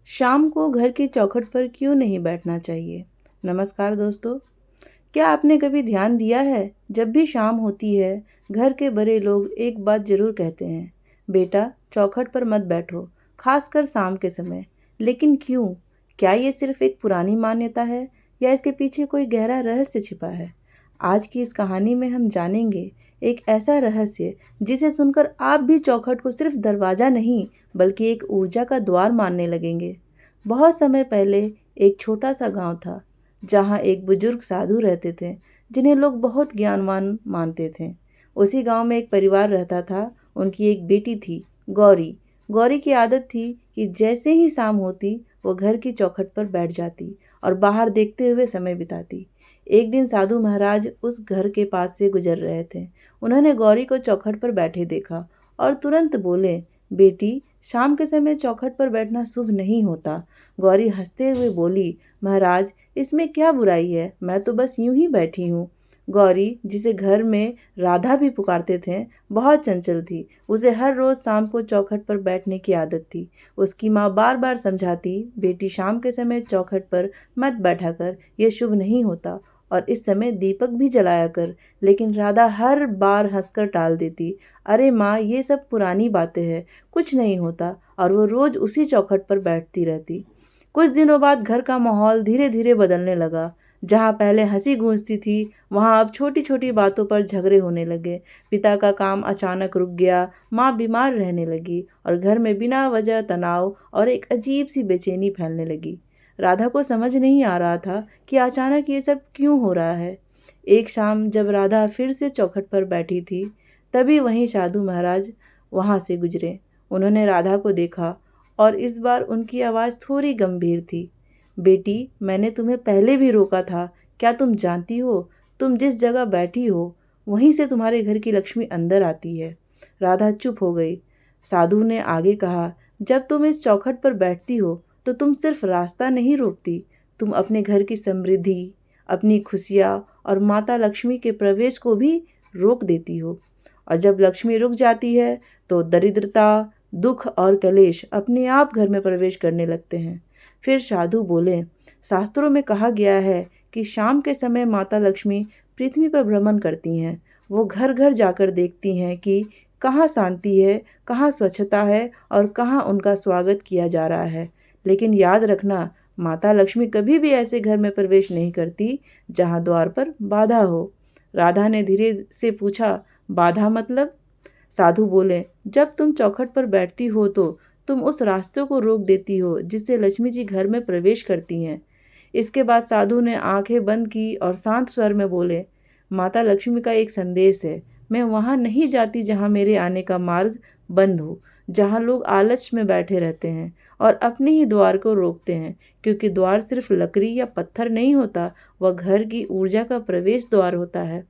शाम को घर की चौखट पर क्यों नहीं बैठना चाहिए। नमस्कार दोस्तों, क्या आपने कभी ध्यान दिया है, जब भी शाम होती है घर के बड़े लोग एक बात जरूर कहते हैं, बेटा चौखट पर मत बैठो, खासकर शाम के समय। लेकिन क्यों? क्या ये सिर्फ एक पुरानी मान्यता है या इसके पीछे कोई गहरा रहस्य छिपा है? आज की इस कहानी में हम जानेंगे एक ऐसा रहस्य जिसे सुनकर आप भी चौखट को सिर्फ दरवाजा नहीं बल्कि एक ऊर्जा का द्वार मानने लगेंगे। बहुत समय पहले एक छोटा सा गांव था, जहां एक बुजुर्ग साधु रहते थे, जिन्हें लोग बहुत ज्ञानवान मानते थे। उसी गांव में एक परिवार रहता था। उनकी एक बेटी थी, गौरी। गौरी की आदत थी कि जैसे ही शाम होती वो घर की चौखट पर बैठ जाती और बाहर देखते हुए समय बिताती। एक दिन साधु महाराज उस घर के पास से गुजर रहे थे। उन्होंने गौरी को चौखट पर बैठे देखा और तुरंत बोले, बेटी, शाम के समय चौखट पर बैठना शुभ नहीं होता। गौरी हंसते हुए बोली, महाराज, इसमें क्या बुराई है, मैं तो बस यूं ही बैठी हूँ। गौरी, जिसे घर में राधा भी पुकारते थे, बहुत चंचल थी। उसे हर रोज शाम को चौखट पर बैठने की आदत थी। उसकी माँ बार बार समझाती, बेटी शाम के समय चौखट पर मत बैठा कर, यह शुभ नहीं होता, और इस समय दीपक भी जलाया कर। लेकिन राधा हर बार हंसकर टाल देती, अरे माँ, ये सब पुरानी बातें हैं, कुछ नहीं होता, और वो रोज उसी चौखट पर बैठती रहती। कुछ दिनों बाद घर का माहौल धीरे धीरे बदलने लगा। जहाँ पहले हंसी गूंजती थी, वहाँ अब छोटी छोटी बातों पर झगड़े होने लगे। पिता का काम अचानक रुक गया, माँ बीमार रहने लगी और घर में बिना वजह तनाव और एक अजीब सी बेचैनी फैलने लगी। राधा को समझ नहीं आ रहा था कि अचानक ये सब क्यों हो रहा है। एक शाम जब राधा फिर से चौखट पर बैठी थी, तभी वहीं साधु महाराज वहां से गुजरे। उन्होंने राधा को देखा और इस बार उनकी आवाज़ थोड़ी गंभीर थी। बेटी, मैंने तुम्हें पहले भी रोका था। क्या तुम जानती हो, तुम जिस जगह बैठी हो वहीं से तुम्हारे घर की लक्ष्मी अंदर आती है। राधा चुप हो गई। साधु ने आगे कहा, जब तुम इस चौखट पर बैठती हो तो तुम सिर्फ रास्ता नहीं रोकती, तुम अपने घर की समृद्धि, अपनी खुशियाँ और माता लक्ष्मी के प्रवेश को भी रोक देती हो। और जब लक्ष्मी रुक जाती है तो दरिद्रता, दुख और कलेश अपने आप घर में प्रवेश करने लगते हैं। फिर साधु बोले, शास्त्रों में कहा गया है कि शाम के समय माता लक्ष्मी पृथ्वी पर भ्रमण करती हैं। वो घर घर जाकर देखती हैं कि कहाँ शांति है, कहाँ स्वच्छता है और कहाँ उनका स्वागत किया जा रहा है। लेकिन याद रखना, माता लक्ष्मी कभी भी ऐसे घर में प्रवेश नहीं करती जहाँ द्वार पर बाधा हो। राधा ने धीरे से पूछा, बाधा मतलब? साधु बोले, जब तुम चौखट पर बैठती हो तो तुम उस रास्ते को रोक देती हो जिससे लक्ष्मी जी घर में प्रवेश करती हैं। इसके बाद साधु ने आंखें बंद की और शांत स्वर में बोले, माता लक्ष्मी का एक संदेश है, मैं वहां नहीं जाती जहां मेरे आने का मार्ग बंद हो, जहां लोग आलस में बैठे रहते हैं और अपने ही द्वार को रोकते हैं, क्योंकि द्वार सिर्फ लकड़ी या पत्थर नहीं होता, वह घर की ऊर्जा का प्रवेश द्वार होता है।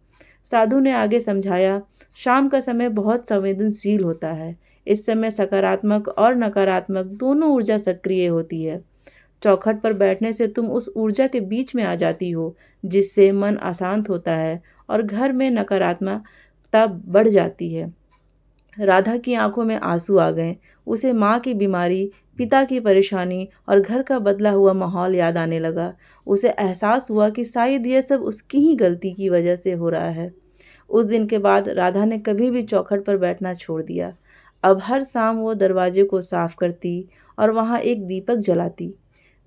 साधु ने आगे समझाया, शाम का समय बहुत संवेदनशील होता है। इस समय सकारात्मक और नकारात्मक दोनों ऊर्जा सक्रिय होती है। चौखट पर बैठने से तुम उस ऊर्जा के बीच में आ जाती हो, जिससे मन अशांत होता है और घर में नकारात्मकता बढ़ जाती है। राधा की आंखों में आंसू आ गए। उसे माँ की बीमारी, पिता की परेशानी और घर का बदला हुआ माहौल याद आने लगा। उसे एहसास हुआ कि शायद यह सब उसकी ही गलती की वजह से हो रहा है। उस दिन के बाद राधा ने कभी भी चौखट पर बैठना छोड़ दिया। अब हर शाम वो दरवाजे को साफ करती और वहाँ एक दीपक जलाती।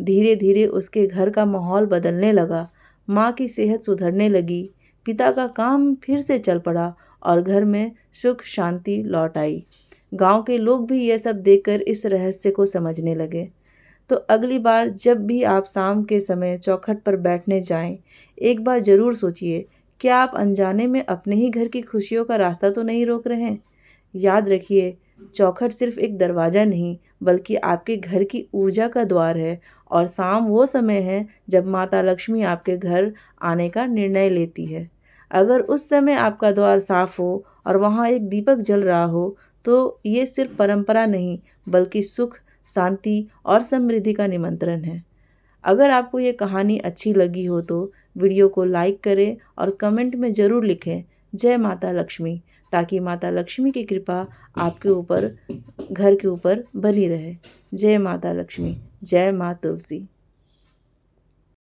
धीरे धीरे उसके घर का माहौल बदलने लगा। माँ की सेहत सुधरने लगी, पिता का काम फिर से चल पड़ा और घर में सुख शांति लौट आई। गांव के लोग भी यह सब देखकर इस रहस्य को समझने लगे। तो अगली बार जब भी आप शाम के समय चौखट पर बैठने जाएं, एक बार ज़रूर सोचिए, क्या आप अनजाने में अपने ही घर की खुशियों का रास्ता तो नहीं रोक रहे हैं। याद रखिए, चौखट सिर्फ एक दरवाज़ा नहीं बल्कि आपके घर की ऊर्जा का द्वार है, और शाम वो समय है जब माता लक्ष्मी आपके घर आने का निर्णय लेती है। अगर उस समय आपका द्वार साफ हो और वहाँ एक दीपक जल रहा हो, तो ये सिर्फ परंपरा नहीं बल्कि सुख, शांति और समृद्धि का निमंत्रण है। अगर आपको ये कहानी अच्छी लगी हो तो वीडियो को लाइक करें और कमेंट में ज़रूर लिखें, जय माता लक्ष्मी, ताकि माता लक्ष्मी की कृपा आपके ऊपर, घर के ऊपर बनी रहे। जय माता लक्ष्मी। जय माँ तुलसी।